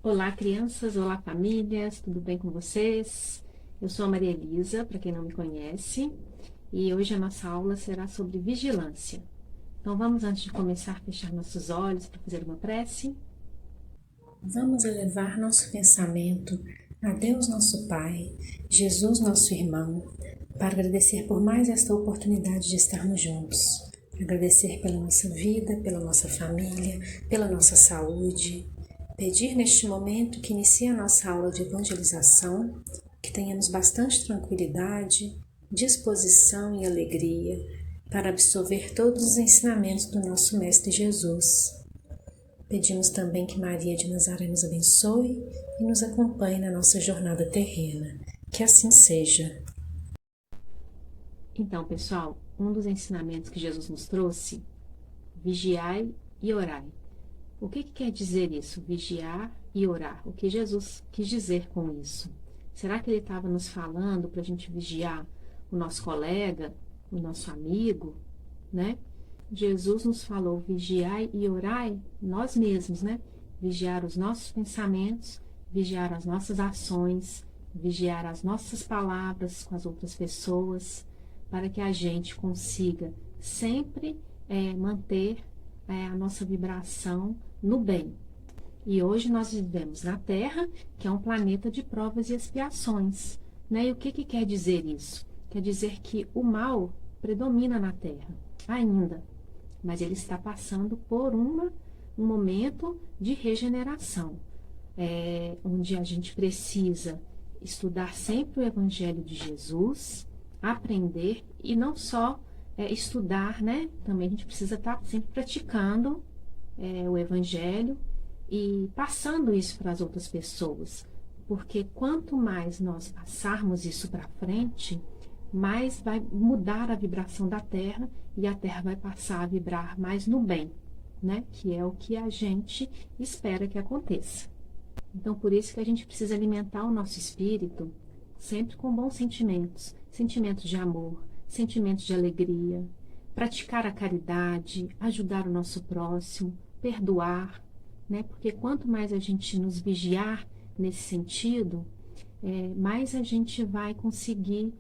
Olá, crianças! Olá, famílias! Tudo bem com vocês? Eu sou a Maria Elisa, para quem não me conhece, e hoje a nossa aula será sobre vigilância. Então, vamos, antes de começar, fechar nossos olhos para fazer uma prece. Vamos elevar nosso pensamento a Deus nosso Pai, Jesus nosso irmão, para agradecer por mais esta oportunidade de estarmos juntos. Agradecer pela nossa vida, pela nossa família, pela nossa saúde. Pedir neste momento que inicie a nossa aula de evangelização, que tenhamos bastante tranquilidade, disposição e alegria para absorver todos os ensinamentos do nosso Mestre Jesus. Pedimos também que Maria de Nazaré nos abençoe e nos acompanhe na nossa jornada terrena. Que assim seja. Então, pessoal, um dos ensinamentos que Jesus nos trouxe, vigiai e orai. O que quer dizer isso? Vigiar e orar. O que Jesus quis dizer com isso? Será que ele estava nos falando para a gente vigiar o nosso colega, o nosso amigo, né? Jesus nos falou vigiai e orai nós mesmos, né? Vigiar os nossos pensamentos, vigiar as nossas ações, vigiar as nossas palavras com as outras pessoas, para que a gente consiga sempre manter a nossa vibração no bem. E hoje nós vivemos na Terra, que é um planeta de provas e expiações, né? E o que quer dizer isso? Quer dizer que o mal predomina na Terra, ainda, mas ele está passando por um momento de regeneração, onde a gente precisa estudar sempre o Evangelho de Jesus, aprender e não só estudar, né? Também a gente precisa estar sempre praticando o Evangelho e passando isso para as outras pessoas, porque quanto mais nós passarmos isso para frente, mais vai mudar a vibração da Terra e a Terra vai passar a vibrar mais no bem, né? Que é o que a gente espera que aconteça. Então, por isso que a gente precisa alimentar o nosso espírito sempre com bons sentimentos, sentimentos de amor, sentimentos de alegria, praticar a caridade, ajudar o nosso próximo, perdoar, né? Porque quanto mais a gente nos vigiar nesse sentido, mais a gente vai conseguir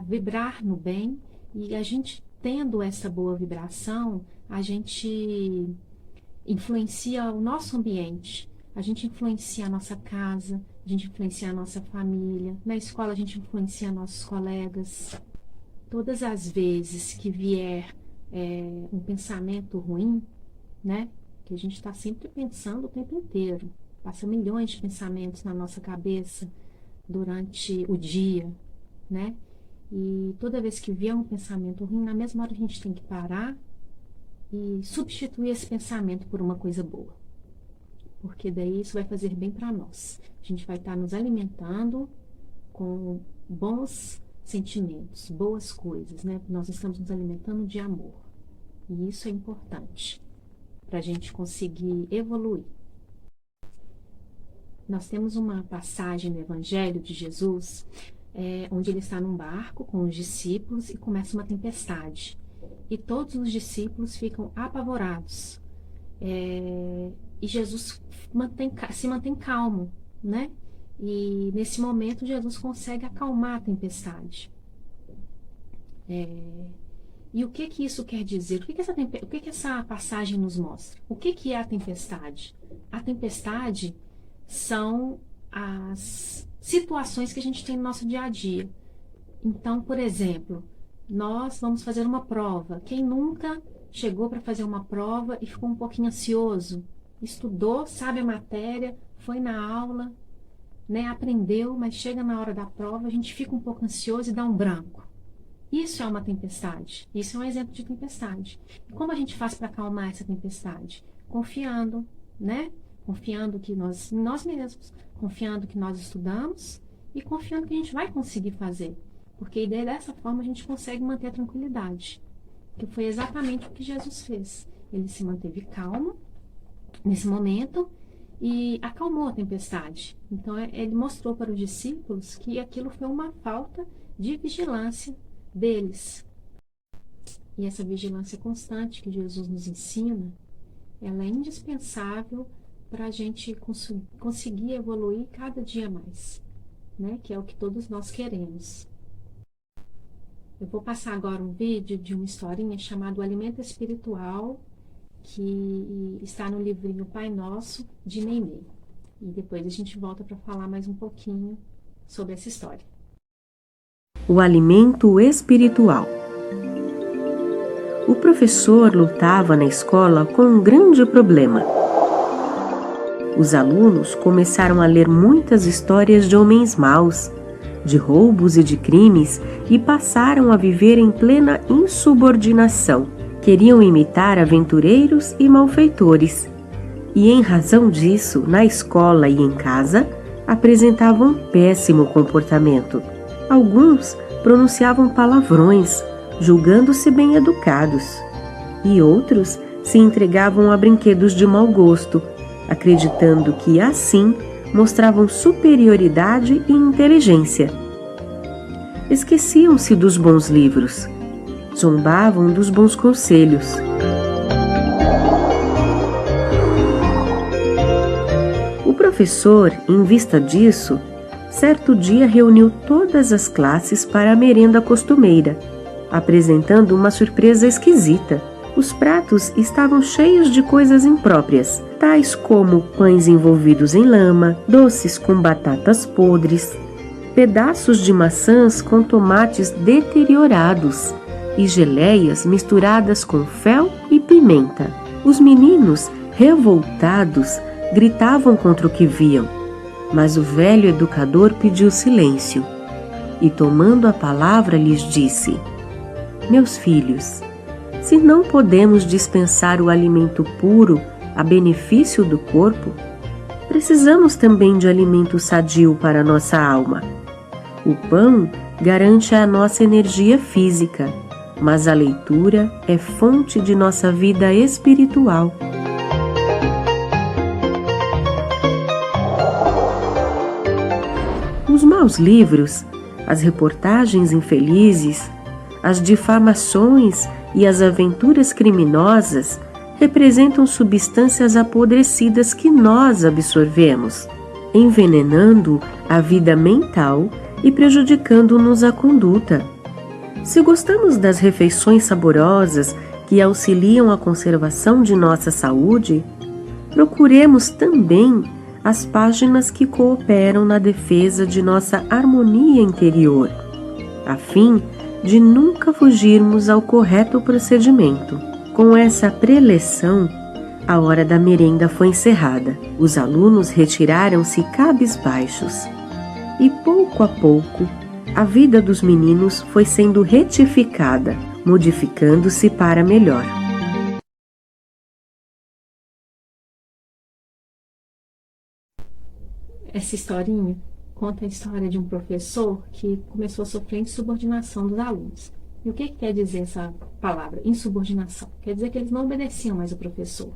vibrar no bem, e a gente tendo essa boa vibração, a gente influencia o nosso ambiente, a gente influencia a nossa casa, a gente influencia a nossa família, na escola a gente influencia nossos colegas. Todas as vezes que vier um pensamento ruim, né, que a gente está sempre pensando o tempo inteiro, passa milhões de pensamentos na nossa cabeça durante o dia, né? E toda vez que vier um pensamento ruim, na mesma hora a gente tem que parar e substituir esse pensamento por uma coisa boa. Porque daí isso vai fazer bem para nós. A gente vai estar nos alimentando com bons sentimentos, boas coisas, né? Nós estamos nos alimentando de amor. E isso é importante para a gente conseguir evoluir. Nós temos uma passagem no Evangelho de Jesus, onde ele está num barco com os discípulos e começa uma tempestade. E todos os discípulos ficam apavorados. E Jesus se mantém calmo, né? E nesse momento Jesus consegue acalmar a tempestade. E o que isso quer dizer? O que essa passagem nos mostra? O que é a tempestade? A tempestade são as situações que a gente tem no nosso dia a dia. Então, por exemplo, nós vamos fazer uma prova. Quem nunca chegou para fazer uma prova e ficou um pouquinho ansioso? Estudou, sabe a matéria, foi na aula, né, aprendeu, mas chega na hora da prova, a gente fica um pouco ansioso e dá um branco. Isso é uma tempestade. Isso é um exemplo de tempestade. E como a gente faz para acalmar essa tempestade? Confiando, né? Confiando que nós mesmos, confiando que nós estudamos e confiando que a gente vai conseguir fazer. Porque dessa forma a gente consegue manter a tranquilidade. Que foi exatamente o que Jesus fez. Ele se manteve calmo nesse momento e acalmou a tempestade. Então ele mostrou para os discípulos que aquilo foi uma falta de vigilância deles. E essa vigilância constante que Jesus nos ensina, ela é indispensável para a gente conseguir evoluir cada dia mais, né? Que é o que todos nós queremos. Eu vou passar agora um vídeo de uma historinha chamada O Alimento Espiritual, que está no livrinho Pai Nosso, de Neimei. E depois a gente volta para falar mais um pouquinho sobre essa história. O alimento espiritual. O professor lutava na escola com um grande problema. Os alunos começaram a ler muitas histórias de homens maus, de roubos e de crimes, e passaram a viver em plena insubordinação. Queriam imitar aventureiros e malfeitores. E em razão disso, na escola e em casa, apresentavam péssimo comportamento. Alguns pronunciavam palavrões, julgando-se bem educados, e outros se entregavam a brinquedos de mau gosto, acreditando que assim mostravam superioridade e inteligência. Esqueciam-se dos bons livros, zombavam dos bons conselhos. O professor, em vista disso, certo dia reuniu todas as classes para a merenda costumeira, apresentando uma surpresa esquisita. Os pratos estavam cheios de coisas impróprias, tais como pães envolvidos em lama, doces com batatas podres, pedaços de maçãs com tomates deteriorados e geleias misturadas com fel e pimenta. Os meninos, revoltados, gritavam contra o que viam, mas o velho educador pediu silêncio e, tomando a palavra, lhes disse: Meus filhos, se não podemos dispensar o alimento puro a benefício do corpo, precisamos também de alimento sadio para a nossa alma. O pão garante a nossa energia física, mas a leitura é fonte de nossa vida espiritual. Os maus livros, as reportagens infelizes, as difamações e as aventuras criminosas representam substâncias apodrecidas que nós absorvemos, envenenando a vida mental e prejudicando-nos a conduta. Se gostamos das refeições saborosas que auxiliam a conservação de nossa saúde, procuremos também as páginas que cooperam na defesa de nossa harmonia interior, a fim de nunca fugirmos ao correto procedimento. Com essa preleção, a hora da merenda foi encerrada. Os alunos retiraram-se cabisbaixos. E pouco a pouco, a vida dos meninos foi sendo retificada, modificando-se para melhor. Essa historinha conta a história de um professor que começou a sofrer insubordinação dos alunos. E o que quer dizer essa palavra, insubordinação? Quer dizer que eles não obedeciam mais o professor,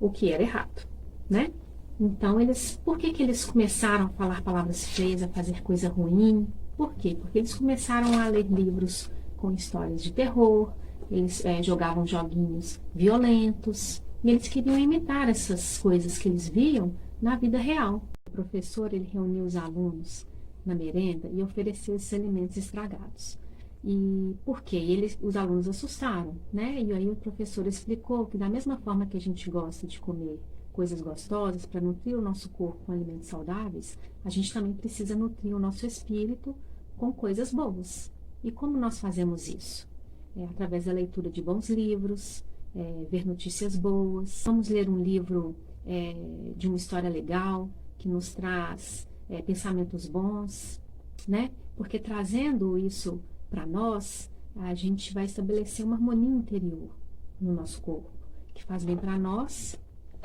o que era errado, né? Então, por que eles começaram a falar palavras feias, a fazer coisa ruim? Por quê? Porque eles começaram a ler livros com histórias de terror, eles jogavam joguinhos violentos, e eles queriam imitar essas coisas que eles viam na vida real. O professor, ele reuniu os alunos na merenda e ofereceu esses alimentos estragados. E por quê? Os alunos assustaram, né? E aí o professor explicou que da mesma forma que a gente gosta de comer coisas gostosas para nutrir o nosso corpo com alimentos saudáveis, a gente também precisa nutrir o nosso espírito com coisas boas. E como nós fazemos isso? Através da leitura de bons livros, ver notícias boas. Vamos ler um livro de uma história legal, que nos traz pensamentos bons, né? Porque trazendo isso para nós, a gente vai estabelecer uma harmonia interior no nosso corpo, que faz bem para nós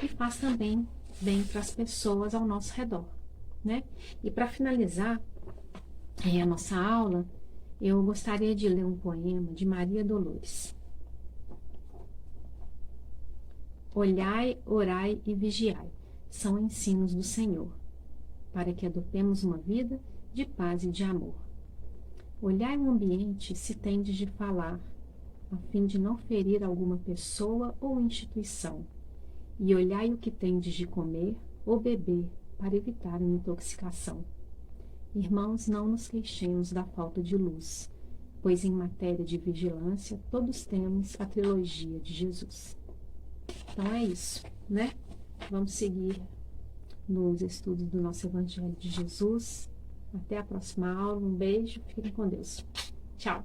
e faz também bem para as pessoas ao nosso redor, né? E para finalizar a nossa aula, eu gostaria de ler um poema de Maria Dolores. Olhai, orai e vigiai, são ensinos do Senhor, para que adotemos uma vida de paz e de amor. Olhai o ambiente se tendes de falar, a fim de não ferir alguma pessoa ou instituição, e olhai o que tendes de comer ou beber, para evitar uma intoxicação. Irmãos, não nos queixemos da falta de luz, pois em matéria de vigilância todos temos a trilogia de Jesus. Então é isso, né? Vamos seguir nos estudos do nosso Evangelho de Jesus. Até a próxima aula. Um beijo. Fiquem com Deus. Tchau.